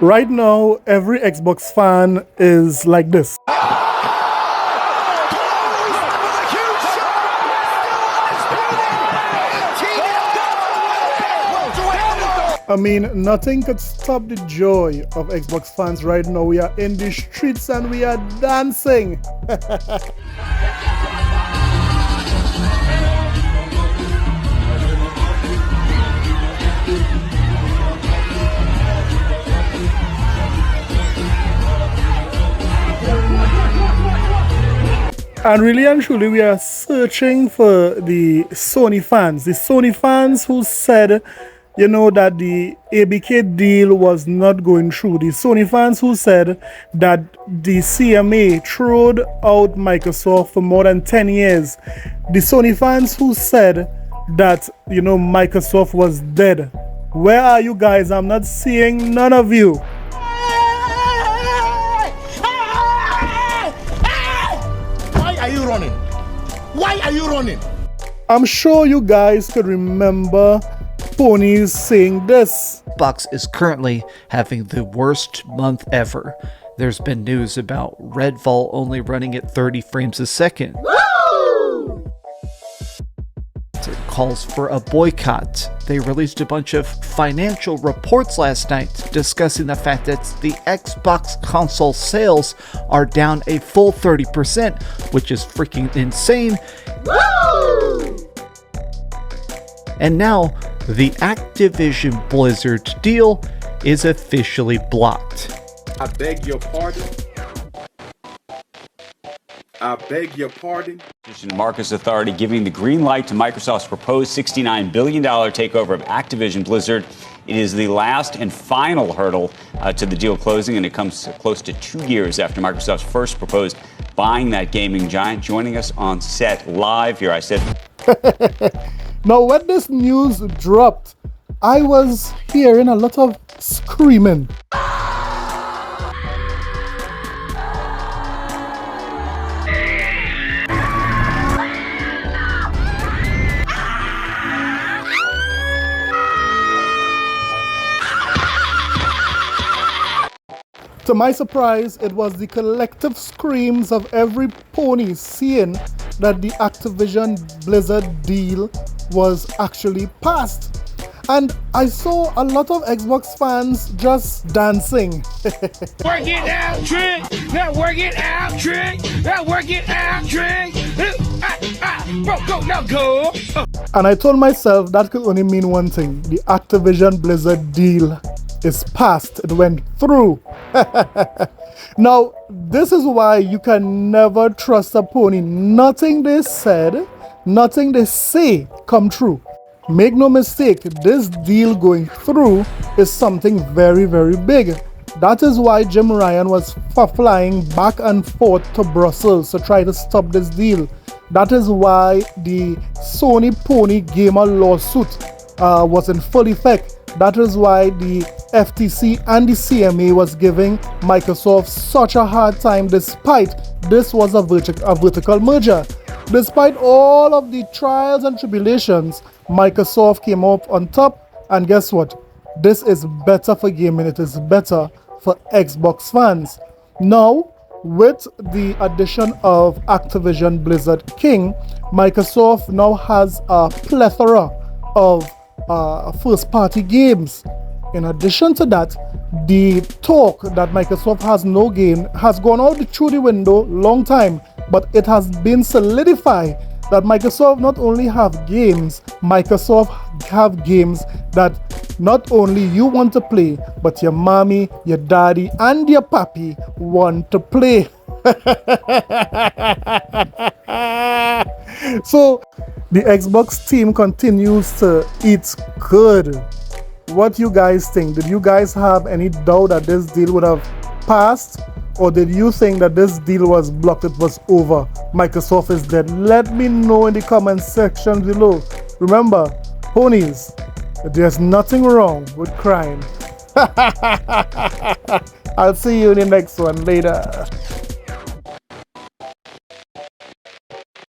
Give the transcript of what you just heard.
Right now, every Xbox fan is like this. I mean, nothing could stop the joy of Xbox fans right now. We are in the streets and we are dancing. And really and truly, we are searching for the Sony fans who said, you know, that the ABK deal was not going through. The Sony fans who said that the CMA throwed out Microsoft for more than 10 years. The Sony fans who said that, you know, Microsoft was dead. Where are you guys? I'm not seeing none of you. Why are you running? Why are you running? I'm sure you guys could remember Ponies saying this. Xbox is currently having the worst month ever. There's been news about Redfall only running at 30 frames a second. Woo! It calls for a boycott. They released a bunch of financial reports last night discussing the fact that the Xbox console sales are down a full 30%, which is freaking insane. Woo! And now, the Activision Blizzard deal is officially blocked. I beg your pardon. I beg your pardon. Marcus Authority giving the green light to Microsoft's proposed $69 billion takeover of Activision Blizzard. It is the last and final hurdle to the deal closing, and it comes close to 2 years after Microsoft's first proposed buying that gaming giant. Joining us on set live here, I said. Now, when this news dropped, I was hearing a lot of screaming. To my surprise, it was the collective screams of every pony seeing that the Activision Blizzard deal was actually passed. And I saw a lot of Xbox fans just dancing. Work it out, trick. Now work it out, trick. Now work it out, trick. Bro, go, now go. And I told myself that could only mean one thing. The Activision Blizzard deal is passed. It went through. Now, this is why you can never trust a pony. Nothing they said, nothing they say come true. Make no mistake, this deal going through is something very, very big. That is why Jim Ryan was flying back and forth to Brussels to try to stop this deal. That is why the Sony Pony Gamer lawsuit was in full effect. That is why the FTC and the CMA was giving Microsoft such a hard time, despite this was a vertical merger. Despite all of the trials and tribulations, Microsoft came up on top, and guess what? This is better for gaming. It is better for Xbox fans. Now, with the addition of Activision Blizzard King, Microsoft now has a plethora of first-party games. In addition to that, the talk that Microsoft has no game has gone out through the window long time, but it has been solidified that Microsoft not only have games, Microsoft have games that not only you want to play, but your mommy, your daddy, and your papi want to play. So the Xbox team continues to eat good. What you guys think? Did you guys have any doubt that this deal would have passed? Or did you think that this deal was blocked, it was over, Microsoft is dead? Let me know in the comment section below. Remember, ponies, there's nothing wrong with crying. I'll see you in the next one later.